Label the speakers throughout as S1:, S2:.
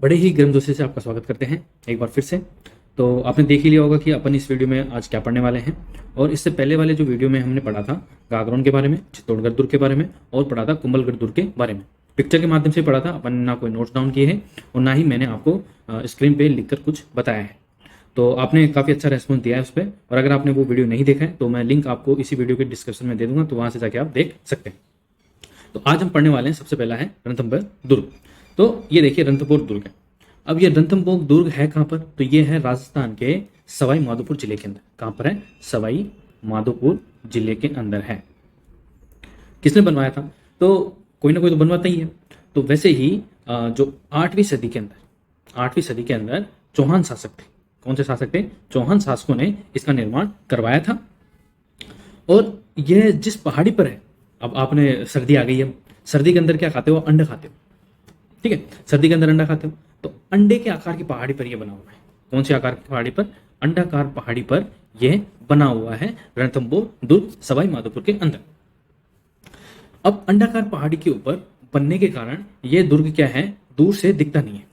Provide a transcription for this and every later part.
S1: बड़े ही गर्मजोशी से आपका स्वागत करते हैं एक बार फिर से। तो आपने देख ही लिया होगा कि अपन इस वीडियो में आज क्या पढ़ने वाले हैं। और इससे पहले वाले जो वीडियो में हमने पढ़ा था गागरोन के बारे में, चित्तौड़गढ़ दुर्ग के बारे में और पढ़ा था कुंभलगढ़ दुर्ग के बारे में। पिक्चर के माध्यम से पढ़ा था, अपन ना कोई नोट्स डाउन किए हैं और ना ही मैंने आपको स्क्रीन पे लिखकर कुछ बताया है। तो आपने काफ़ी अच्छा रेस्पॉन्स दिया है उस पर। और अगर आपने वो वीडियो नहीं देखा है तो मैं लिंक आपको इसी वीडियो के डिस्क्रिप्शन में दे दूंगा, तो वहाँ से जाके आप देख सकते हैं। तो आज हम पढ़ने वाले हैं, सबसे पहला है रणथंभौर दुर्ग। तो ये देखिए रणथंभौर दुर्ग है। अब ये रणथंभौर दुर्ग है कहाँ पर? तो ये है राजस्थान के सवाई माधोपुर जिले के अंदर। कहाँ पर है? सवाई माधोपुर जिले के अंदर है। किसने बनवाया था? तो कोई ना कोई तो बनवाता ही है। तो वैसे ही जो 8वीं सदी के अंदर चौहान शासक थे। कौन से शासक थे? चौहान शासकों ने इसका निर्माण करवाया था। और यह जिस पहाड़ी पर है, अब आपने सर्दी आ गई है, सर्दी के अंदर क्या खाते हो? अंडा खाते हो। ठीक है, सर्दी के अंदर अंडा खाते हो, तो अंडे के आकार की पहाड़ी पर यह बना हुआ है। कौन सी आकार की पहाड़ी पर? अंडाकार पहाड़ी पर यह बना हुआ है रणथंभौर दुर्ग सवाई माधोपुर के अंदर। अब अंडाकार पहाड़ी के ऊपर बनने के कारण यह दुर्ग क्या है, दूर से दिखता नहीं है।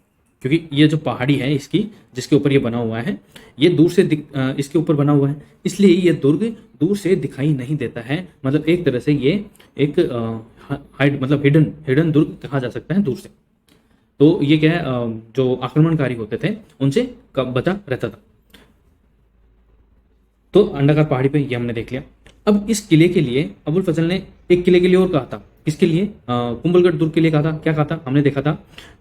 S1: क्योंकि ये जो पहाड़ी है इसकी, जिसके ऊपर ये बना हुआ है, ये दूर से इसके ऊपर बना हुआ है, इसलिए ये दुर्ग दूर से दिखाई नहीं देता है। मतलब एक तरह से ये एक हाइड मतलब हिडन दुर्ग कहा जा सकता है दूर से। तो ये क्या है, जो आक्रमणकारी होते थे उनसे कब बचा रहता था। तो अंडाकार पहाड़ी पे ये हमने देख लिया। अब इस किले के लिए अबुल फजल ने एक किले के लिए और कहा था। किसके लिए? कुंभलगढ़ दुर्ग के लिए कहा था। क्या कहा था? हमने देखा था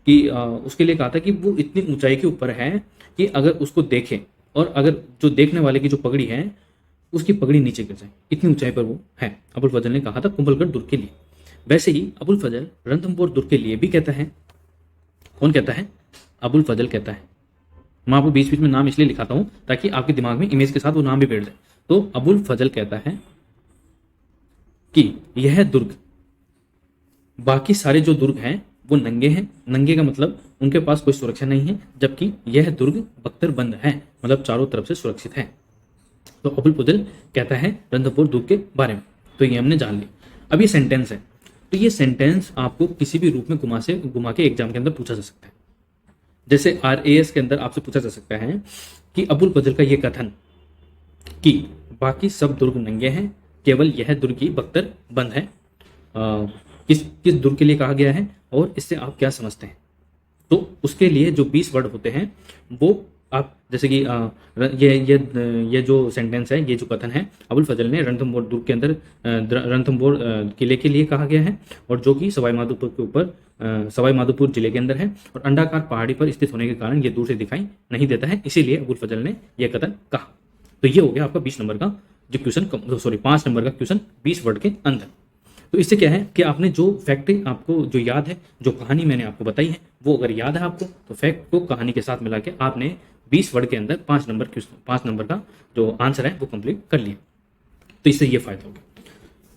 S1: कि उसके लिए कहा था कि वो इतनी ऊंचाई के ऊपर है कि अगर उसको देखें और अगर जो देखने वाले की जो पगड़ी है उसकी पगड़ी नीचे गिर जाए, इतनी ऊंचाई पर वो है। अबुल फजल ने कहा था कुंभलगढ़ दुर्ग के लिए। वैसे ही अबुल फजल रणथंभौर दुर्ग के लिए भी कहता है। कौन कहता है? अबुल फजल कहता है। मैं आपको बीच बीच में नाम इसलिए लिखाता हूं ताकि आपके दिमाग में इमेज के साथ वो नाम भी बैठ जाए। तो अबुल फजल कहता है कि यह दुर्ग, बाकी सारे जो दुर्ग हैं वो नंगे हैं। नंगे का मतलब उनके पास कोई सुरक्षा नहीं है, जबकि यह दुर्ग बख्तरबंद है, मतलब चारों तरफ से सुरक्षित है। तो अबुल फजल कहता है रणथंभौर दुर्ग के बारे में। तो ये हमने जान लिया। अब ये सेंटेंस है, तो ये सेंटेंस आपको किसी भी रूप में घुमा के एग्जाम के अंदर पूछा जा सकता है। जैसे RAS के अंदर आपसे पूछा जा सकता है कि अबुल फजल का ये कथन कि बाकी सब दुर्ग नंगे हैं, केवल यह दुर्ग ही बख्तर बंद है, किस किस दुर्ग के लिए कहा गया है और इससे आप क्या समझते हैं। तो उसके लिए जो 20 वर्ड होते हैं वो आप, जैसे कि ये जो सेंटेंस है, ये जो कथन है, अबुल फजल ने रणथंभौर दुर्ग के अंदर रणथंभौर किले के लिए कहा गया है, और जो कि सवाई माधोपुर के ऊपर सवाई माधोपुर जिले के अंदर है, और अंडाकार पहाड़ी पर स्थित होने के कारण ये दूर से दिखाई नहीं देता है, इसीलिए अबुल फजल ने यह कथन कहा। तो ये हो गया आपका 20 नंबर का जो क्वेश्चन, सॉरी 5 नंबर का क्वेश्चन 20 वर्ड के अंदर। तो इससे क्या है कि आपने जो फैक्ट आपको जो याद है, जो कहानी मैंने आपको बताई है, वो अगर याद है आपको, तो फैक्ट को कहानी के साथ मिला के आपने 20 वर्ड के अंदर 5 नंबर का जो आंसर है वो कंप्लीट कर लिया। तो इससे ये फायदा हो गया।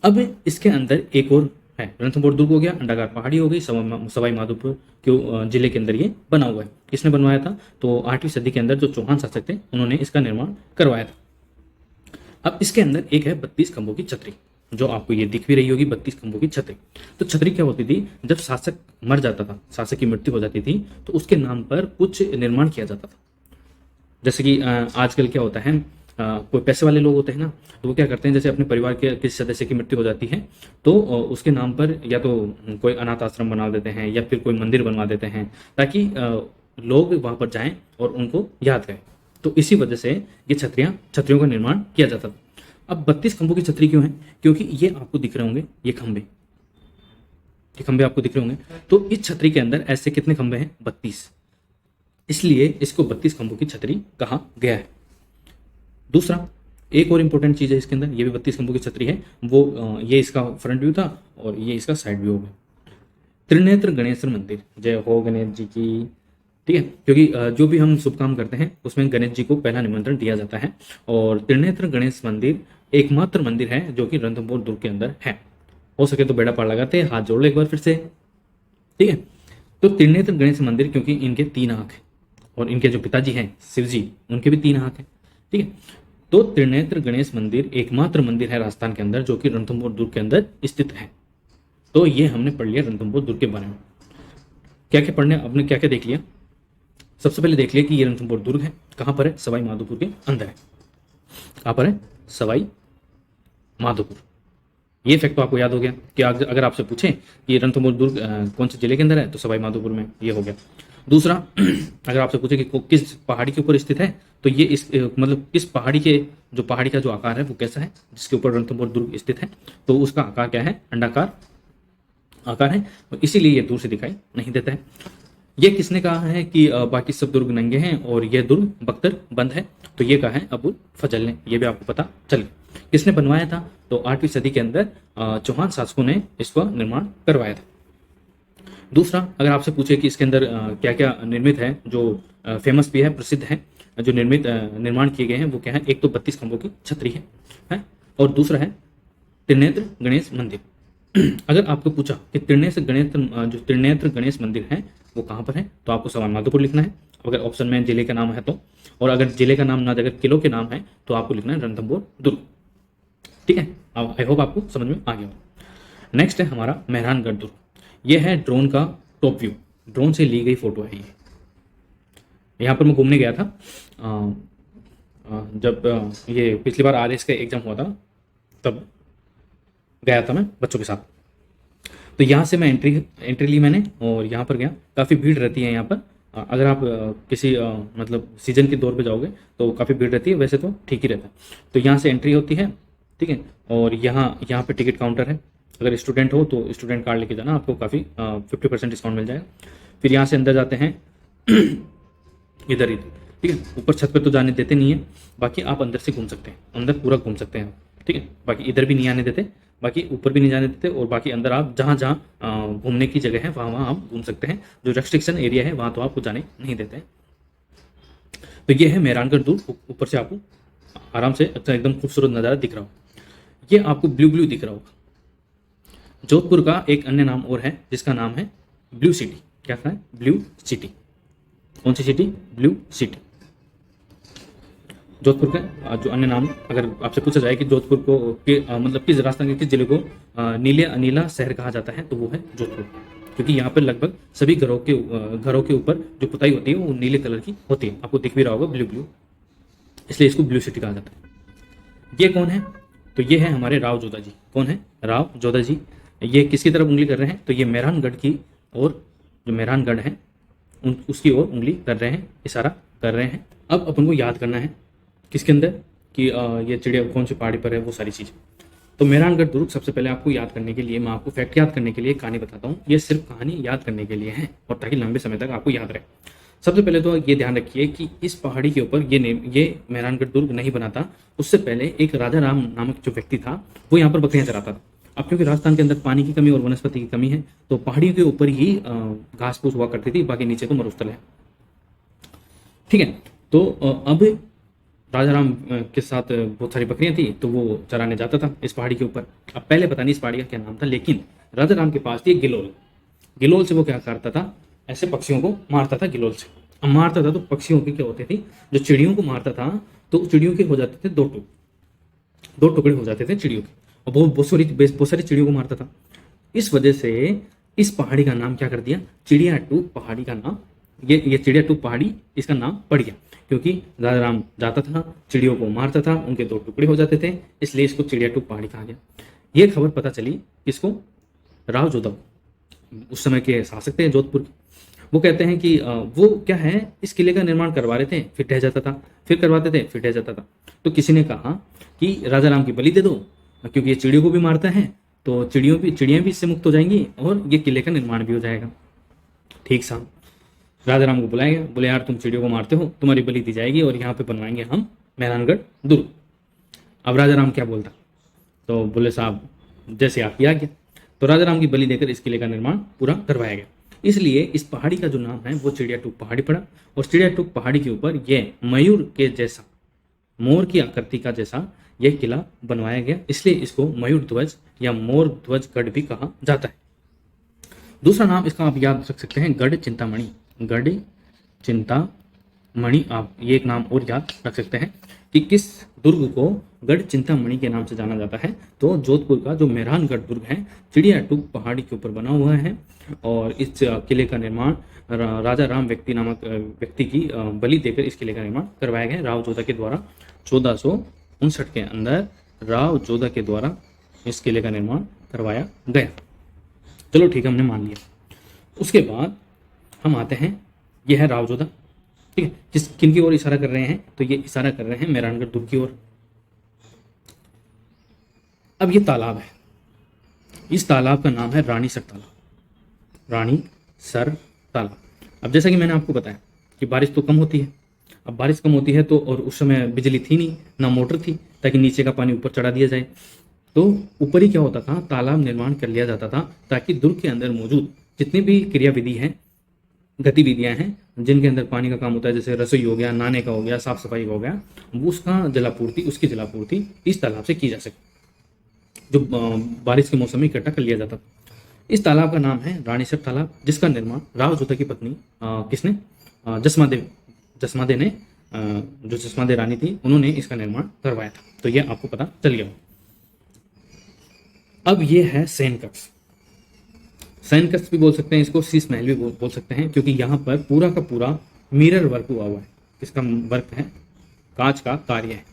S1: अब इसके अंदर एक और है, रणथंभौर दुर्ग हो गया, अंडाकार पहाड़ी हो गई, सवाई माधोपुर के जिले के अंदर ये बना हुआ है। किसने बनवाया था? तो 8वीं सदी के अंदर जो चौहान शासक थे उन्होंने इसका निर्माण करवाया था। अब इसके अंदर एक है 32 खंभों की छतरी, जो आपको ये दिख भी रही होगी, 32 खंभों की छतरी। तो छतरी क्या होती थी? जब शासक मर जाता था, शासक की मृत्यु हो जाती थी, तो उसके नाम पर कुछ निर्माण किया जाता था। जैसे कि आजकल क्या होता है, कोई पैसे वाले लोग होते हैं ना, तो वो क्या करते हैं, जैसे अपने परिवार के किसी सदस्य की मृत्यु हो जाती है तो उसके नाम पर या तो कोई अनाथ आश्रम बना देते हैं या फिर कोई मंदिर बनवा देते हैं, ताकि लोग वहां पर जाएं और उनको याद करें। तो इसी वजह से ये छतरियों का निर्माण किया जाता था। अब 32 खंभों की छतरी क्यों है? क्योंकि ये आपको दिख रहे होंगे, ये खंभे आपको दिख रहे होंगे। तो इस छतरी के अंदर ऐसे कितने खंभे हैं? 32, इसलिए इसको 32 खंभों की छतरी कहा गया है। दूसरा, एक और इंपॉर्टेंट चीज है इसके अंदर, ये भी 32 खंभों की छतरी है। वो ये इसका फ्रंट व्यू था और ये इसका साइड व्यू है। त्रिनेत्र गणेश्वर मंदिर, जय हो गणेश जी की। ठीक है, क्योंकि जो भी हम शुभ काम करते हैं उसमें गणेश जी को पहला निमंत्रण दिया जाता है, और त्रिनेत्र गणेश मंदिर एकमात्र मंदिर है जो कि रणथंभौर दुर्ग के अंदर है। हो सके तो बेड़ा पार लगाते, हाथ जोड़ लो एक बार फिर से। ठीक है, तो त्रिनेत्र गणेश मंदिर, क्योंकि इनके 3 आंख है और इनके जो पिताजी हैं शिव जी, उनके भी 3 आंख है। ठीक है, तो त्रिनेत्र गणेश मंदिर एकमात्र मंदिर है राजस्थान के अंदर जो कि रणथंभौर दुर्ग के अंदर स्थित है। तो ये हमने पढ़ लिया रणथंभौर दुर्ग के बारे में। क्या क्या पढ़ने, आपने क्या क्या देख लिया? सबसे पहले देख लिया कि ये रणथंभौर दुर्ग है, कहाँ पर है? सवाई माधोपुर के अंदर है। कहाँ पर है? सवाई माधोपुर। ये फैक्ट तो आपको याद हो गया कि अगर आपसे पूछें कि रणथंभौर दुर्ग कौन से जिले के अंदर है, तो सवाई माधोपुर में, ये हो गया। दूसरा, अगर आपसे पूछे कि किस पहाड़ी के ऊपर स्थित है, तो ये इस मतलब किस पहाड़ी के, जो पहाड़ी का जो आकार है वो कैसा है जिसके ऊपर रणथंभौर दुर्ग स्थित है, तो उसका आकार क्या है? अंडाकार आकार है, और इसीलिए ये दूर से दिखाई नहीं देता है। ये किसने कहा है कि बाकी सब दुर्ग नंगे हैं और यह दुर्ग बख्तर बंद है? तो ये कहा है अबुल फजल ने। ये भी आपको पता चल गया। किसने बनवाया था? तो 8वीं सदी के अंदर चौहान शासकों ने इसका निर्माण करवाया था। दूसरा, अगर आपसे पूछे कि इसके अंदर क्या क्या निर्मित है, जो फेमस भी है, प्रसिद्ध है, जो निर्माण किए गए हैं, वो क्या है? एक तो 32 खंभों की छतरी है, और दूसरा है त्रिनेत्र गणेश मंदिर। अगर आपको पूछा कि त्रिनेत्र गणेश मंदिर है वो कहाँ पर है, तो आपको सवाई माधोपुर लिखना है, अगर ऑप्शन में जिले का नाम है तो। और अगर जिले का नाम ना, अगर किलों के नाम है, तो आपको लिखना है रणथंभौर दुर्ग। ठीक है, आई होप आपको समझ में आ गया। नेक्स्ट है हमारा मेहरानगढ़ दुर्ग। ये है ड्रोन का टॉप व्यू, ड्रोन से ली गई फोटो है ये। यहाँ पर मैं घूमने गया था जब ये पिछली बार RS का एग्जाम हुआ था, तब गया था मैं बच्चों के साथ। तो यहाँ से मैं एंट्री ली मैंने, और यहाँ पर गया। काफ़ी भीड़ रहती है यहाँ पर। अगर आप किसी मतलब सीजन के दौर पे जाओगे तो काफ़ी भीड़ रहती है, वैसे तो ठीक ही रहता है। तो यहाँ से एंट्री होती है, ठीक है, और यहाँ पे टिकट काउंटर है। अगर स्टूडेंट हो तो स्टूडेंट कार्ड लेके जाना, आपको काफ़ी 50% डिस्काउंट मिल जाएगा। फिर यहाँ से अंदर जाते हैं इधर, ठीक है। ऊपर छत पे तो जाने देते नहीं है, बाकी आप अंदर से घूम सकते हैं, अंदर पूरा घूम सकते हैं, ठीक है। बाकी इधर भी नहीं आने देते, बाकी ऊपर भी नहीं जाने देते, और बाकी अंदर आप जहाँ जहाँ घूमने की जगह है वहाँ आप घूम सकते हैं। जो रेस्ट्रिक्शन एरिया है वहाँ तो आपको जाने नहीं देते हैं। तो ये है मेहरानगढ़ दुर्ग। ऊपर से आपको आराम से अच्छा एकदम खूबसूरत नज़ारा दिख रहा हो। ये आपको ब्लू ब्लू दिख रहा होगा। जोधपुर का एक अन्य नाम और है जिसका नाम है ब्लू सिटी। क्या है? Blue city. कौन सी सिटी? Blue city. जोधपुर का जो अन्य नाम, अगर आपसे पूछा जाए कि जोधपुर को मतलब किस राजस्थान के किस जिले को नीला शहर कहा जाता है, तो वो है जोधपुर, क्योंकि यहाँ पर लगभग सभी घरों के ऊपर जो पुताई होती है वो नीले कलर की होती है। आपको दिख भी रहा होगा ब्लू ब्लू, इसलिए इसको ब्लू सिटी कहा जाता है। ये कौन है? तो ये है हमारे राव जोधा जी। कौन है? राव जोधा जी। ये किसकी तरफ उंगली कर रहे हैं? तो ये मेहरानगढ़ की और, जो मेहरानगढ़ है उसकी ओर उंगली कर रहे हैं, इशारा कर रहे हैं। अब अपन को याद करना है किसके अंदर कि ये चिड़िया कौन सी पहाड़ी पर है, वो सारी चीज़। तो मेहरानगढ़ दुर्ग सबसे पहले आपको याद करने के लिए, मैं आपको फैक्ट याद करने के लिए कहानी बताता हूँ। ये सिर्फ कहानी याद करने के लिए है, और ताकि लंबे समय तक आपको याद रहे। सबसे पहले तो ये ध्यान रखिए कि इस पहाड़ी के ऊपर ये मेहरानगढ़ दुर्ग नहीं बना था। उससे पहले एक राजा राम नामक जो व्यक्ति था वो यहाँ पर बकरियां चराता था। अब क्योंकि राजस्थान के अंदर पानी की कमी और वनस्पति की कमी है, तो पहाड़ियों के ऊपर ही घास फूस हुआ करती थी, बाकी नीचे तो मरुस्थल है, ठीक है। तो अब राजा राम के साथ बहुत सारी बकरियां थी, तो वो चराने जाता था इस पहाड़ी के ऊपर। अब पहले पता नहीं इस पहाड़ी का क्या नाम था, लेकिन राजा राम के पास थी एक गिलोल से वो क्या करता था, ऐसे पक्षियों को मारता था गिलोल से। अब मारता था तो पक्षियों की क्या होती थी, जो चिड़ियों को मारता था तो चिड़ियों के हो जाते थे दो टुकड़े हो जाते थे चिड़ियों के, और बहुत सारी चिड़ियों को मारता था। इस वजह से इस पहाड़ी का नाम क्या कर दिया, चिड़िया टूक पहाड़ी का नाम, ये चिड़िया टूक पहाड़ी इसका नाम पड़ गया, क्योंकि राजा राम जाता था, चिड़ियों को मारता था, उनके दो टुकड़े हो जाते थे, इसलिए इसको चिड़िया टूक पहाड़ी कहा गया। ये खबर पता चली किसको? राव जोधा, उस समय के शासक थे जोधपुर के। वो कहते हैं कि वो क्या है, इस किले का निर्माण करवा रहे थे, फिर ढह जाता था, फिर करवाते थे, फिर ढह जाता था। तो किसी ने कहा कि राजा राम की बलि दे दो, क्योंकि ये चिड़ियों को भी मारता है, तो चिड़ियाँ भी इससे मुक्त हो जाएंगी और ये किले का निर्माण भी हो जाएगा। ठीक साहब, राजा राम को बुलाया गया, बोले यार तुम चिड़ियों को मारते हो, तुम्हारी बलि दी जाएगी और यहाँ पे बनवाएंगे हम मेहरानगढ़ दुर्ग। अब राजा राम क्या बोलता? तो बोले साहब जैसे आप किया गया। तो राजा राम की बलि देकर इस किले का निर्माण पूरा करवाया गया। इसलिए इस पहाड़ी का जो नाम है वो चिड़िया टूक पहाड़ी पड़ा, और चिड़िया टूक पहाड़ी के ऊपर ये मयूर के जैसा, मोर की आकृति का जैसा यह किला बनवाया गया, इसलिए इसको मयूर ध्वज या मोर ध्वज गढ़ भी कहा जाता है। दूसरा नाम इसका आप याद रख सकते हैं, गढ़ चिंतामणि। गढ़ चिंतामणि मणि, आप ये एक नाम और याद रख सकते हैं कि किस दुर्ग को गढ़ चिंतामणि के नाम से जाना जाता है। तो जोधपुर का जो मेहरानगढ़ दुर्ग है चिड़िया टूक पहाड़ी के ऊपर बना हुआ है और इस किले का निर्माण राजा राम व्यक्ति नामक व्यक्ति की बलि देकर इस किले का निर्माण करवाया गया राव जोधा के द्वारा। 1459 के अंदर राव जोधा के द्वारा इस किले का निर्माण करवाया गया। चलो ठीक है, हमने मान लिया। उसके बाद हम आते हैं, यह है राव जोधा, ठीक है। किन की ओर इशारा कर रहे हैं, तो ये इशारा कर रहे हैं मेहरानगढ़ दुर्ग की ओर। अब ये तालाब है, इस तालाब का नाम है रानीसर तालाब, रानीसर तालाब। अब जैसा कि मैंने आपको बताया कि बारिश तो कम होती है, अब बारिश कम होती है तो, और उस समय बिजली थी नहीं, ना मोटर थी ताकि नीचे का पानी ऊपर चढ़ा दिया जाए, तो ऊपर ही क्या होता था, तालाब निर्माण कर लिया जाता था ताकि दुर्ग के अंदर मौजूद जितनी भी क्रियाविधि हैं, गतिविधियां हैं जिनके अंदर पानी का काम होता है, जैसे रसोई हो गया, नहाने का हो गया, साफ सफाई का हो गया, उसकी जलापूर्ति इस तालाब से की जा सके, जो बारिश के मौसम में इकट्ठा कर लिया जाता था। इस तालाब का नाम है रानीसर तालाब, जिसका निर्माण राव जोधा की पत्नी किसने, जसमादे ने, जो जसमादे रानी थी, उन्होंने इसका निर्माण करवाया था। तो यह आपको पता चल गया। अब ये है सैन कक्ष, सैन कक्ष भी बोल सकते हैं इसको, शीश महल भी बोल सकते हैं, क्योंकि यहाँ पर पूरा का पूरा मिरर वर्क हुआ हुआ है। इसका वर्क है, कांच का कार्य है,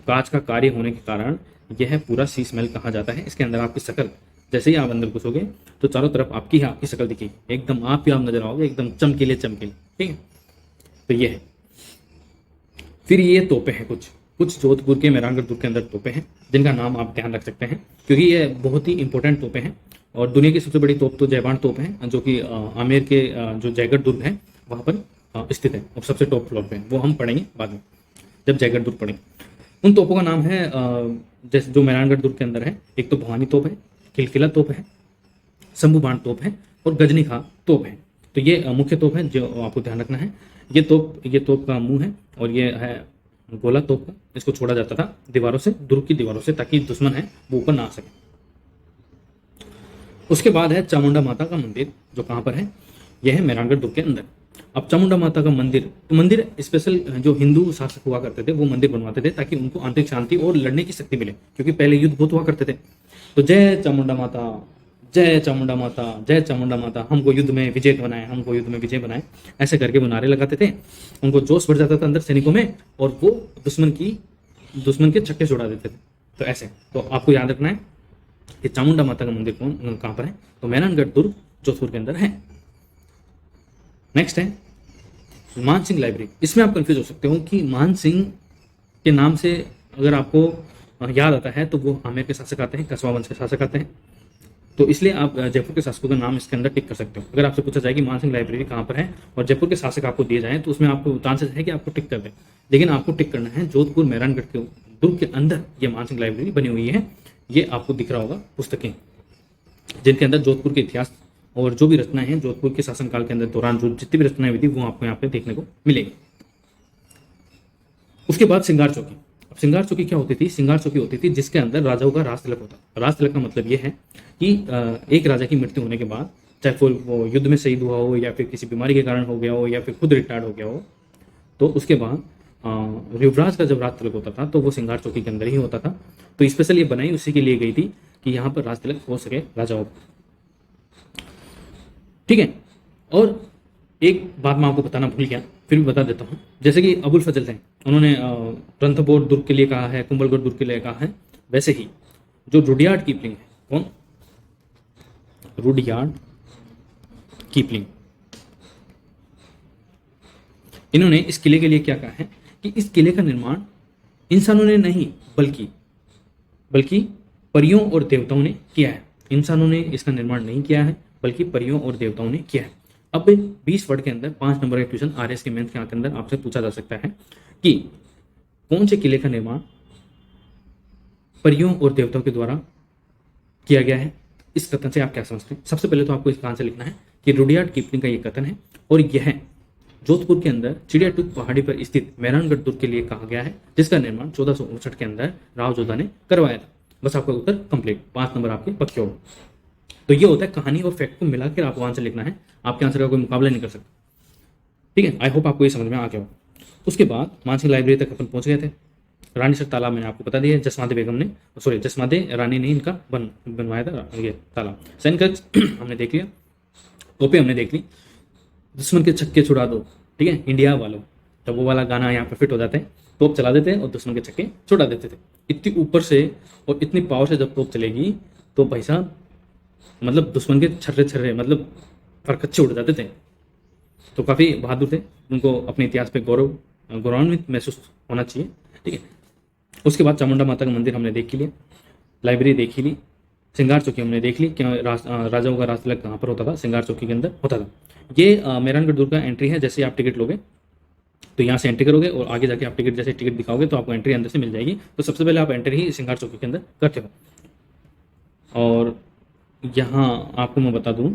S1: कांच का कार्य होने के कारण यह पूरा शीश महल कहा जाता है। इसके अंदर आपकी शक्ल, जैसे ही आप अंदर घुसोगे तो चारों तरफ आपकी शक्ल दिखेगी, एकदम आप ही आप नजर आओगे, एकदम चमकीले चमकीले, ठीक है। तो ये है। फिर ये तोपे हैं, कुछ जोधपुर के मेहरानगढ़ दुर्ग के अंदर तोपे हैं जिनका नाम आप ध्यान रख सकते हैं, क्योंकि ये बहुत ही इंपॉर्टेंट तोपे हैं। और दुनिया की सबसे बड़ी तोप तो जयबान तोप है, जो कि आमेर के जो जयगढ़ दुर्ग है वहाँ पर स्थित है और सबसे टॉप फ्लोर पे है। वो हम पढ़ेंगे बाद में जब जयगढ़ दुर्ग पढ़ेंगे। उन तोपों का नाम है जैसे जो मेहरानगढ़ दुर्ग के अंदर है, एक तो भवानी तोप है, किलकिला तोप है, शंभू बाण तोप है और गजनी खां तोप है। तो ये मुख्य तोप है जो आपको ध्यान रखना है। ये तोप का मुंह है और ये है गोला तोप का। इसको छोड़ा जाता था दीवारों से, दुर्ग की दीवारों से, ताकि दुश्मन है वो ऊपर ना आ सके। उसके बाद है चामुंडा माता का मंदिर, जो कहाँ पर है, यह है मेहरानगढ़ दुर्ग के अंदर। अब चामुंडा माता का मंदिर स्पेशल जो हिंदू शासक हुआ करते थे वो मंदिर बनवाते थे ताकि उनको आंतरिक शांति और लड़ने की शक्ति मिले, क्योंकि पहले युद्ध बहुत हुआ करते थे। तो जय चामुंडा माता, जय चामुंडा माता, जय चामुंडा माता, हमको युद्ध में विजय बनाए, हमको युद्ध में विजय बनाए, ऐसे करके वो नारे लगाते थे। उनको जोश बढ़ जाता था अंदर सैनिकों में और वो दुश्मन के छक्के छुड़ा देते थे। तो ऐसे, तो आपको याद रखना है कि चामुंडा माता का मंदिर कहाँ पर है, तो मेहरानगढ़ दुर्ग जोधपुर के अंदर है। नेक्स्ट है मान सिंह लाइब्रेरी। इसमें आप कंफ्यूज हो सकते हो कि मान सिंह के नाम से अगर आपको याद आता है तो वो आमेर के शासक आते हैं, कस्बा वंश के शासक आते हैं, तो इसलिए आप जयपुर के शासकों का नाम इसके अंदर टिक कर सकते हो। अगर आपसे पूछा जाए कि मान सिंह लाइब्रेरी कहाँ पर है और जयपुर के शासक आपको दिए जाएं, तो उसमें आपको चांसेस है कि आपको टिक कर दें, लेकिन आपको टिक करना है जोधपुर मेहरानगढ़ के दुर्ग के अंदर ये मान सिंह लाइब्रेरी बनी हुई है। ये आपको दिख रहा होगा पुस्तकें, जिनके अंदर जोधपुर के इतिहास और जो भी रचनाएं हैं जोधपुर के शासनकाल के अंदर दौरान जो जितनी भी रचनाएं हुई थी वो आपको यहाँ पे देखने को मिलेगी। उसके बाद सिंगार चौकी। अब सिंगार चौकी क्या होती थी, सिंगार चौकी होती थी जिसके अंदर राजाओं का राज तिलक होता। राज तिलक का मतलब ये है कि एक राजा की मृत्यु होने के बाद, चाहे वो युद्ध में शहीद हुआ हो या फिर किसी बीमारी के कारण हो गया हो या फिर खुद रिटायर्ड हो गया हो, तो उसके बाद युवराज का जब राज तिलक होता था तो वो सिंगार चौकी के अंदर ही होता था। तो स्पेशल ये बनाई उसी के लिए गई थी कि यहाँ पर राज तिलक हो सके राजाओं को, ठीक है। और एक बात मैं आपको बताना भूल गया, फिर भी बता देता हूँ। जैसे कि अबुल फजल थे, उन्होंने रणथंभौर दुर्ग के लिए कहा है, कुंभलगढ़ दुर्ग के लिए कहा है, वैसे ही जो रुडयार्ड कीपलिंग है, कौन, रुडयार्ड कीपलिंग, इन्होंने इस किले के लिए क्या कहा है कि इस किले का निर्माण इंसानों ने नहीं बल्कि परियों और देवताओं ने किया है। इंसानों ने इसका निर्माण नहीं किया है बल्कि परियों और देवताओं ने किया है। अब 20 वर्ड के अंदर 5 नंबर का क्वेश्चन आरएस के मैथ के अंदर आपसे पूछा जा सकता है कि कौन से किले का निर्माण परियों और देवताओं के द्वारा किया गया है। इस कथन से आप क्या समझते हैं? सबसे पहले तो आपको इसका आंसर लिखना है कि रुडयार्ड कीपलिंग का ये कथन है और यह जोधपुर के अंदर चिड़ियाटूक पहाड़ी पर स्थित मेहरानगढ़ दुर्ग के लिए कहा गया है, जिसका निर्माण 1459 के अंदर राव जोधा ने करवाया था। बस आपका उत्तर कंप्लीट, 5 नंबर आपके पक्के हो। तो ये होता है कहानी और फैक्ट को मिलाकर आपको आंसर लिखना है, आपके आंसर का कोई मुकाबला नहीं कर सकता। ठीक है, आई होप आपको ये समझ में आ गया हो। उसके बाद मानसिंह लाइब्रेरी तक अपन पहुंच गए थे। रानीसर तालाब मैंने आपको बता दिया, जसमादे बेगम ने, सॉरी जसमादे रानी ने इनका बनवाया था ये तालाब। सैनकच हमने देख लिया, तोपे हमने देख ली, दुश्मन के छक्के छुड़ा दो, ठीक है, इंडिया वालों, तब वो वाला गाना यहाँ पे फिट हो जाता है। तोप चला देते हैं और दुश्मन के छक्के छुड़ा देते थे। इतनी ऊपर से और इतनी पावर से जब तोप चलेगी तो भाई साहब मतलब दुश्मन के छर्रे छर्रे मतलब परकच्चे उड़ जाते थे। तो काफ़ी बहादुर थे, उनको अपने इतिहास पे गौरवान्वित महसूस होना चाहिए, ठीक है। उसके बाद चामुंडा माता का मंदिर हमने देख लिया, लाइब्रेरी देख ही ली, सिंगार चौकी हमने देख ली, क्या राजाओं का राज तिलक कहाँ पर होता था, सिंगार चौकी के अंदर होता था। ये मेहरानगढ़ दुर्ग का एंट्री है। जैसे आप टिकट लोगे तो यहाँ से एंट्री करोगे और आगे जाके आप टिकट, जैसे टिकट दिखाओगे तो आपको एंट्री अंदर से मिल जाएगी। तो सबसे पहले आप एंट्री ही सिंगार चौकी के अंदर करते हो। और यहाँ आपको मैं बता दूँ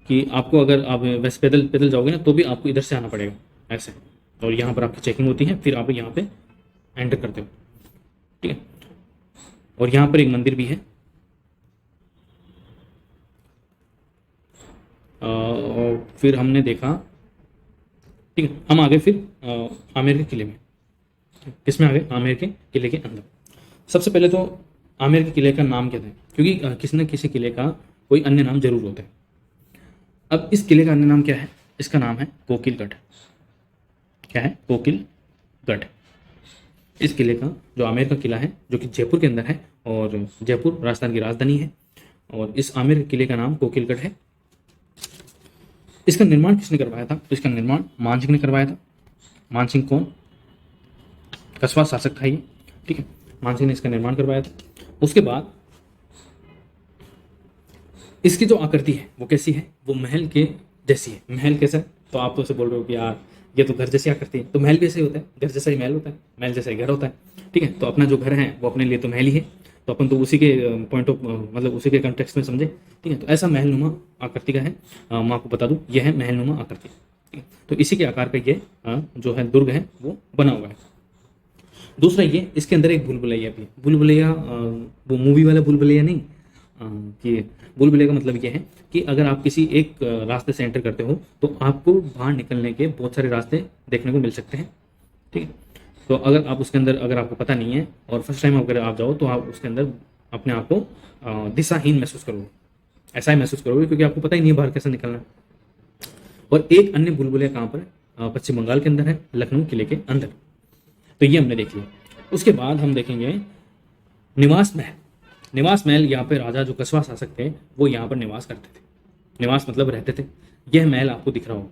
S1: कि आपको अगर आप वैसे पैदल पैदल जाओगे ना तो भी आपको इधर से आना पड़ेगा ऐसे, और यहाँ पर आपकी चेकिंग होती है, फिर आप यहाँ पे एंटर करते हो, ठीक है। और यहाँ पर एक मंदिर भी है, और फिर हमने देखा, ठीक है, हम आ गए फिर आमेर के किले में। किसमें आ गए? आमेर के किले के अंदर। सबसे पहले तो आमेर के किले का नाम क्या था, क्योंकि किसी न किसी किले का कोई अन्य नाम जरूर होता है। अब इस किले का अन्य नाम क्या है? इसका नाम है कोकिलगढ़। क्या है? कोकिलगढ़। इस किले का, जो आमेर का किला है, जो कि जयपुर के अंदर है, और जयपुर राजस्थान की राजधानी है, और इस आमेर किले का नाम कोकिलगढ़ है। इसका निर्माण किसने करवाया था? तो इसका निर्माण मानसिंह ने करवाया था। मानसिंह कौन? कस्बा शासक था ये, ठीक है। मानसिंह ने इसका निर्माण करवाया था। उसके बाद इसकी जो आकृति है वो कैसी है? वो महल के जैसी है। महल कैसा है? तो आप तो उसे बोल रहे हो कि यार ये तो घर जैसी आकृति है, तो महल भी ऐसे ही होता है, घर जैसा ही महल होता है, महल जैसा ही घर होता है, ठीक है। तो अपना जो घर है वो अपने लिए तो महल ही है, तो अपन तो उसी के पॉइंट ऑफ मतलब उसी के कंटेक्स्ट में समझे, ठीक है। तो ऐसा महलनुमा आकृति का है। मैं आपको बता दूं, यह है महलनुमा आकृति, ठीक है। तो इसी के आकार का ये जो है दुर्ग है वो बना हुआ है। दूसरा ये, इसके अंदर एक भूल भुलैया भी है। भूल भुलैया वो मूवी वाला भूल भुलैया नहीं, कि भूल भुलैया का मतलब ये है कि अगर आप किसी एक रास्ते से एंटर करते हो तो आपको बाहर निकलने के बहुत सारे रास्ते देखने को मिल सकते हैं, ठीक है। तो अगर आप उसके अंदर, अगर आपको पता नहीं है और फर्स्ट टाइम अगर आप जाओ तो आप उसके अंदर अपने आप को दिशाहीन महसूस करोगे, ऐसा ही महसूस करोगे, क्योंकि आपको पता ही नहीं है बाहर कैसे निकलना है। और एक अन्य भूल भुलैया कहाँ पर है? पश्चिम बंगाल के अंदर है, लखनऊ किले के अंदर। तो ये हमने देख लिया। उसके बाद हम देखेंगे निवास महल। निवास महल, यहाँ पे राजा जो कस्बा शासक थे वो यहाँ पर निवास करते थे। निवास मतलब रहते थे। यह महल आपको दिख रहा हो,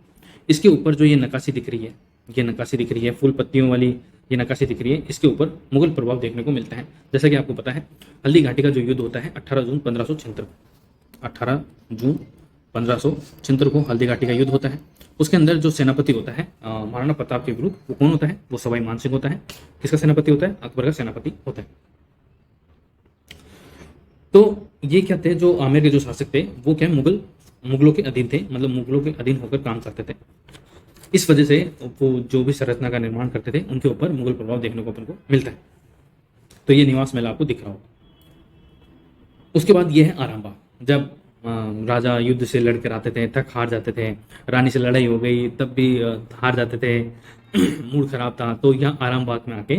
S1: इसके ऊपर जो ये नक्काशी दिख रही है, ये नक्काशी दिख रही है फूल पत्तियों वाली, ये नक्काशी दिख रही है, इसके ऊपर मुगल प्रभाव देखने को मिलता है। जैसा कि आपको पता है, हल्दी घाटी का जो युद्ध होता है 18 जून 1576 को, 18 जून 1576 को हल्दी घाटी का युद्ध होता है। उसके अंदर जो सेनापति होता है महाराणा प्रताप के विरुद्ध, वो कौन होता है? वो सवाई मानसिंह होता है। किसका सेनापति होता है? अकबर का सेनापति होता है। तो ये क्या थे? जो आमेर के जो शासक थे वो क्या मुगलों के अधीन थे, मतलब मुगलों के अधीन होकर काम करते थे। इस वजह से वो जो भी संरचना का निर्माण करते थे उनके ऊपर मुगल प्रभाव देखने को अपन को मिलता है। तो ये निवास महल आपको दिख रहा हो। उसके बाद ये है आराम बाग। जब राजा युद्ध से लड़कर आते थे, थक हार जाते थे, रानी से लड़ाई हो गई तब भी हार जाते थे, मूड खराब था, तो यहाँ आराम बाग में आके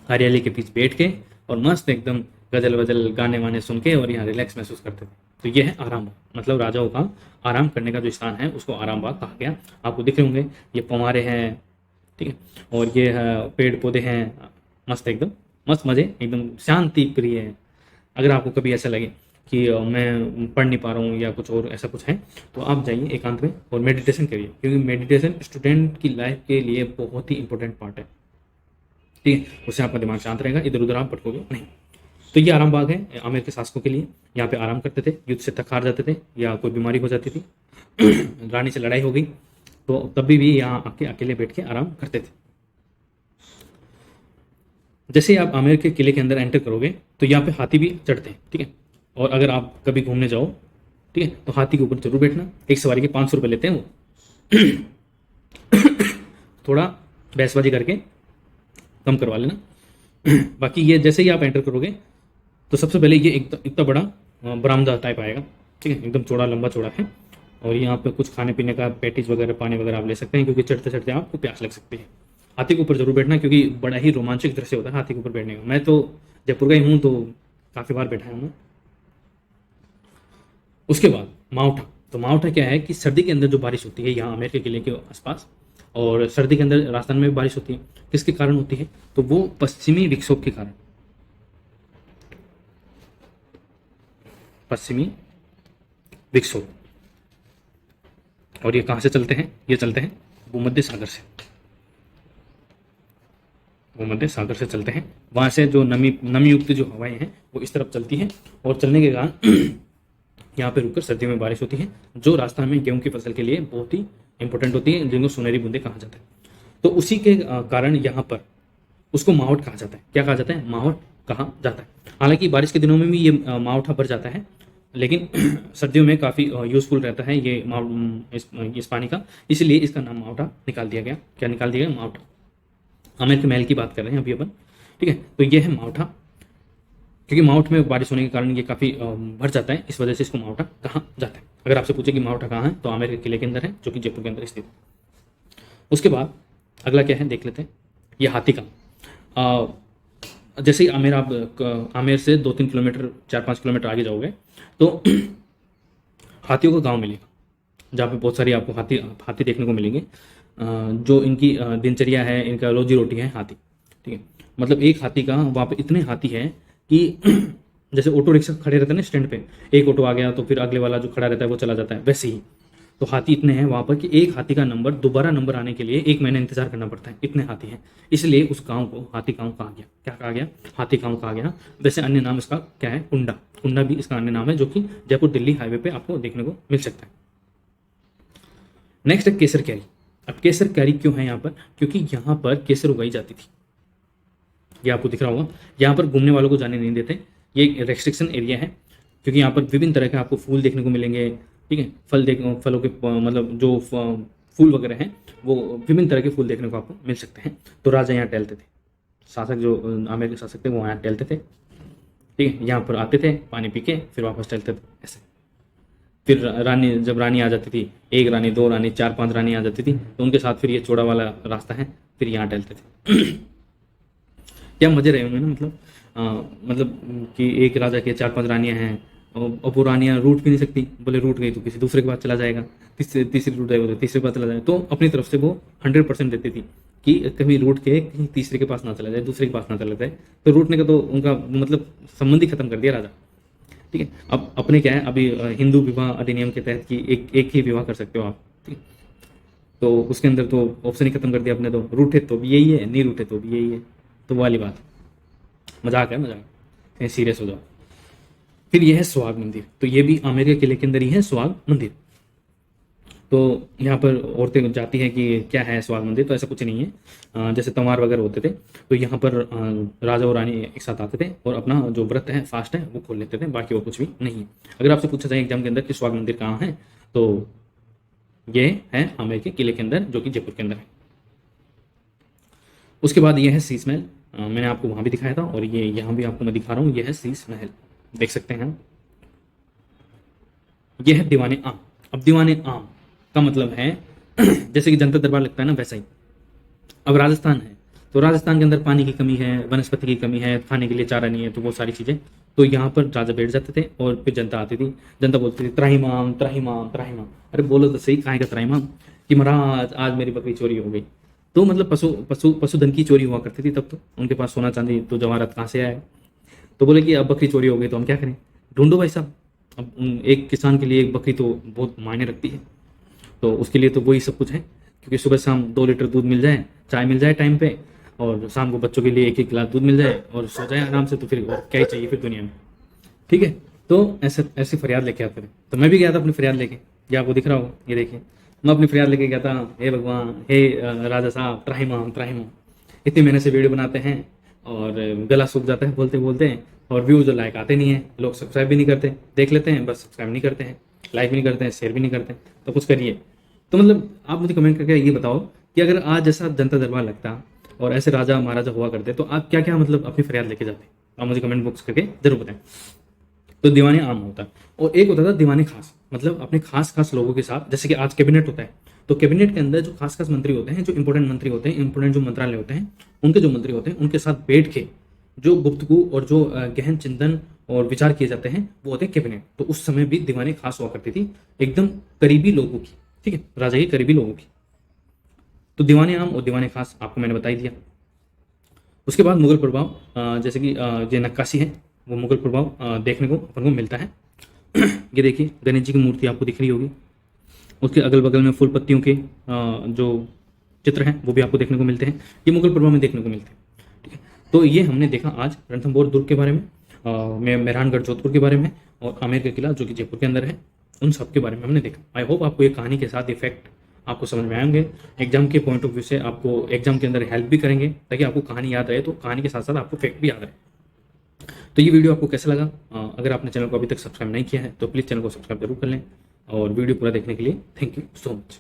S1: हरियाली के बीच बैठ के और मस्त एकदम गजल वजल गाने वाने सुन के और यहाँ रिलैक्स महसूस करते थे। तो ये है आराम बाग, मतलब राजाओं का आराम करने का जो स्थान है उसको आराम बाग कहा गया। आपको दिख रहे होंगे ये फव्वारे हैं, ठीक है, और ये पेड़ पौधे हैं, मस्त एकदम मस्त मजे, एकदम शांति प्रिय है। अगर आपको कभी ऐसा लगे कि मैं पढ़ नहीं पा रहा हूँ या कुछ और ऐसा कुछ है, तो आप जाइए एकांत में और मेडिटेशन करिए, क्योंकि मेडिटेशन स्टूडेंट की लाइफ के लिए बहुत ही इंपॉर्टेंट पार्ट है, ठीक है। उससे आपका दिमाग शांत रहेगा, इधर उधर आप भटकोगे नहीं। तो ये आराम बाग है आमेर के शासकों के लिए। यहाँ पे आराम करते थे, युद्ध से थक हार जाते थे या कोई बीमारी हो जाती थी, रानी से लड़ाई हो गई तो तभी भी यहाँ आके अकेले बैठ के आराम करते थे। जैसे आप आमेर के किले के अंदर एंटर करोगे तो यहाँ पे हाथी भी चढ़ते हैं, ठीक है। और अगर आप कभी घूमने जाओ, ठीक है, तो हाथी के ऊपर जरूर बैठना। एक सवारी के 500 रुपये लेते हैं वो। थोड़ा बहसबाजी करके कम करवा लेना। बाकी ये जैसे ही आप एंटर करोगे तो सबसे पहले ये इतना बड़ा बरामदा टाइप आएगा, ठीक है, एकदम चौड़ा लंबा चौड़ा है। और यहाँ पे कुछ खाने पीने का पैटीज वगैरह, पानी वगैरह आप ले सकते हैं, क्योंकि चढ़ते चढ़ते आपको प्यास लग सकती है। हाथी के ऊपर जरूर बैठना, क्योंकि बड़ा ही रोमांचक दृश्य होता है हाथी के ऊपर बैठने का। मैं तो जयपुर का ही हूँ, तो काफ़ी बार बैठा हूँ मैं। उसके बाद मावठा। तो मावठा क्या है कि सर्दी के अंदर जो बारिश होती है यहाँ आमेर के किले के आसपास, और सर्दी के अंदर राजस्थान में भी बारिश होती है, किसके कारण होती है? तो वो पश्चिमी विक्षोभ के कारण, पश्चिमी विक्षोभ। और ये कहाँ से चलते हैं? ये चलते हैं भूमध्य सागर से, भूमध्य सागर से चलते हैं। वहाँ से जो नमी युक्त जो हवाएं हैं वो इस तरफ चलती हैं, और चलने के कारण यहाँ पे रुककर सर्दियों में बारिश होती है, जो राजस्थान में गेहूं की फसल के लिए बहुत ही इंपॉर्टेंट होती है, जिनको सुनहरी बूंदे कहा जाता है। तो उसी के कारण यहाँ पर उसको मावठ कहा जाता है। क्या कहा जाता है? मावठ कहा जाता है। हालांकि बारिश के दिनों में भी ये मावठा भर जाता है, लेकिन सर्दियों में काफ़ी यूजफुल रहता है ये इस पानी का, इसलिए इसका नाम मावठा निकाल दिया गया। क्या निकाल दिया गया? मावठा। आमेर के महल की बात कर रहे हैं अभी अपन, ठीक है। तो ये है मावठा, क्योंकि मावठ में बारिश होने के कारण ये काफ़ी भर जाता है, इस वजह से इसको मावठा कहा जाता है। अगर आपसे पूछे कि मावठा कहाँ है, तो आमेर के किले के अंदर है, जो कि जयपुर के अंदर स्थित है। उसके बाद अगला क्या है देख लेते हैं, ये हाथी का। जैसे ही आमेर से 2-3 किलोमीटर, 4-5 किलोमीटर आगे जाओगे तो हाथियों का गांव मिलेगा, जहाँ पे बहुत सारी आपको हाथी देखने को मिलेंगे। जो इनकी दिनचर्या है, इनका रोजी रोटी है हाथी, ठीक है। मतलब एक हाथी का, वहाँ पे इतने हाथी हैं कि जैसे ऑटो रिक्शा खड़े रहते हैं ना स्टैंड पे, एक ऑटो आ गया तो फिर अगले वाला जो खड़ा रहता है वो चला जाता है, वैसे ही। तो हाथी इतने हैं वहाँ पर कि एक हाथी का नंबर, दोबारा नंबर आने के लिए 1 महीना इंतजार करना पड़ता है, इतने हाथी हैं। इसलिए उस गांव को हाथी गांव कहा गया। क्या कहा गया? हाथी गांव कहा गया। वैसे अन्य नाम इसका क्या है? कुंडा। कुंडा भी इसका अन्य नाम है, जो कि जयपुर दिल्ली हाईवे पे आपको देखने को मिल सकता है। नेक्स्ट है केसर कैरी। अब केसर कैरी क्यों है यहाँ पर? क्योंकि यहाँ पर केसर उगाई जाती थी। ये आपको दिख रहा होगा। यहाँ पर घूमने वालों को जाने नहीं देते, ये रेस्ट्रिक्शन एरिया है, क्योंकि यहाँ पर विभिन्न तरह के आपको फूल देखने को मिलेंगे, ठीक है। फलों के मतलब जो फूल वगैरह हैं, वो विभिन्न तरह के फूल देखने को आपको मिल सकते हैं। तो राजा यहाँ टहलते थे, शासक जो आमेर के शासक थे वो यहाँ टहलते थे, ठीक है। यहाँ पर आते थे, पानी पी के फिर वापस टहलते थे ऐसे। फिर रानी, जब रानी आ जाती थी, 1 रानी, 2 रानी, 4-5 रानी आ जाती थी, तो उनके साथ फिर ये चौड़ा वाला रास्ता है, फिर यहाँ टहलते थे। क्या मजे रहे होंगे ना, मतलब कि एक राजा के 4-5 रानियां हैं, और वो रानियां रूठ भी नहीं सकती, बोले रूठ गई तो किसी दूसरे के पास चला जाएगा, तीसरी रूठ जाएगा तो तीसरे के पास चला जाएगा। तो अपनी तरफ से वो 100% देती थी कि कभी रूठ के कहीं तीसरे के पास ना चला जाए, दूसरे के पास ना चला जाए। तो रूठने का तो उनका मतलब संबंध ही खत्म कर दिया राजा, ठीक है। अब अपने क्या है, अभी हिंदू विवाह अधिनियम के तहत कि एक ही विवाह कर सकते हो आप, ठीक है। तो उसके अंदर तो ऑप्शन ही खत्म कर दिया अपने, तो रूठे तो भी यही है, नहीं रूठे तो भी यही है। तो वो वाली बात, मजाक है, मजाक, कहीं सीरियस हो जाओ। फिर यह है स्वाग मंदिर। तो ये भी आमेर के किले के अंदर ही है स्वाग मंदिर। तो यहाँ पर औरतें जाती हैं कि क्या है स्वाग मंदिर, तो ऐसा कुछ नहीं है। जैसे तंवार वगैरह होते थे, तो यहाँ पर राजा और रानी एक साथ आते थे और अपना जो व्रत है, फास्ट है, वो खोल लेते थे, बाकी वो कुछ भी नहीं है। अगर आपसे पूछा जाए एग्जाम के अंदर कि स्वाग मंदिर कहाँ है, तो ये है आमेर के किले के अंदर, जो कि जयपुर के अंदर है। उसके बाद ये है शीश महल। मैंने आपको वहाँ भी दिखाया था, और ये यहाँ भी आपको मैं दिखा रहा हूँ, ये है शीश महल, देख सकते हैं। ये है दीवाने आम। अब दीवाने आम का मतलब है जैसे कि जनता दरबार लगता है ना, वैसा ही। अब राजस्थान है, तो राजस्थान के अंदर पानी की कमी है, वनस्पति की कमी है, खाने के लिए चारा नहीं है, तो वो सारी चीज़ें। तो यहाँ पर राजा बैठ जाते थे और फिर जनता आती थी, जनता बोलती थी त्राहिमाम त्राहिमाम त्राहिमाम। अरे बोलो तो सही, काहे का त्राहिमाम? कि महाराज आज मेरी बकरी चोरी हो गई। तो मतलब पशुधन की चोरी हुआ करती थी तब। तो उनके पास सोना चांदी तो जवाहरात कहाँ से आया? तो बोले कि अब बकरी चोरी हो गई तो हम क्या करें, ढूंढो भाई साहब। अब एक किसान के लिए एक बकरी तो बहुत मायने रखती है, तो उसके लिए तो वही सब कुछ है, क्योंकि सुबह शाम 2 लीटर दूध मिल जाए, चाय मिल जाए टाइम पे, और शाम को बच्चों के लिए 1-1 गिलास दूध मिल जाए और सो जाए आराम से, तो फिर क्या ही चाहिए फिर दुनिया में, ठीक है। तो ऐसी फरियाद लेके आते थे। तो मैं भी गया था अपनी फरियाद लेके, ये आपको दिख रहा होगा, ये देखिए, मैं अपनी फरियाद लेके गया था। हे भगवान, हे राजा साहब, त्राहिमाम त्राहिमाम। इतनी मेहनत से वीडियो बनाते हैं और गला सूख जाता है बोलते बोलते, और व्यूज जो लाइक आते नहीं है, लोग सब्सक्राइब भी नहीं करते, देख लेते हैं बस, सब्सक्राइब नहीं करते हैं, लाइक भी नहीं करते हैं, शेयर भी नहीं करते हैं। तो कुछ करिए। तो मतलब आप मुझे कमेंट करके ये बताओ कि अगर आज जैसा जनता दरबार लगता और ऐसे राजा महाराजा हुआ करते, तो आप क्या क्या मतलब अपनी फरियाद लेके जाते, आप मुझे कमेंट बॉक्स करके जरूर बताएं। तो दीवाने आम होता है, और एक होता था दीवाने खास। मतलब अपने खास खास लोगों के साथ, जैसे कि आज कैबिनेट होता है, तो कैबिनेट के अंदर जो खास खास मंत्री होते हैं, जो इंपॉर्टेंट मंत्री होते हैं, इंपॉर्टेंट जो मंत्रालय होते हैं, उनके जो मंत्री होते हैं, उनके साथ बैठ के जो गुफ्तगू और जो गहन चिंतन और विचार किए जाते हैं, वो होते हैं कैबिनेट। तो उस समय भी दीवानी खास हुआ करती थी, एकदम करीबी लोगों की, ठीक है, राजा के करीबी लोगों की। तो दीवाने आम और दीवाने खास आपको मैंने बता ही दिया। उसके बाद मुगल प्रभाव, जैसे कि ये नक्काशी है, वो मुगल प्रभाव देखने को अपन को मिलता है। ये देखिए गणेश जी की मूर्ति आपको दिख रही होगी, उसके अगल बगल में फूल पत्तियों के जो चित्र हैं वो भी आपको देखने को मिलते हैं, ये मुगल प्रभाव में देखने को मिलते हैं, ठीक है। तो ये हमने देखा आज रणथंभौर दुर्ग के बारे में, मेहरानगढ़ जोधपुर के बारे में, और आमेर का किला जो कि जयपुर के अंदर है, उन सब के बारे में हमने देखा। आई होप आपको ये कहानी के साथ इफेक्ट आपको समझ में आएंगे, एग्जाम के पॉइंट ऑफ व्यू से आपको एग्जाम के अंदर हेल्प भी करेंगे, ताकि आपको कहानी याद रहे, तो कहानी के साथ साथ आपको फैक्ट भी याद रहे। तो ये वीडियो आपको कैसा लगा? अगर आपने चैनल को अभी तक सब्सक्राइब नहीं किया है तो प्लीज़ चैनल को सब्सक्राइब जरूर कर लें, और वीडियो पूरा देखने के लिए थैंक यू सो मच।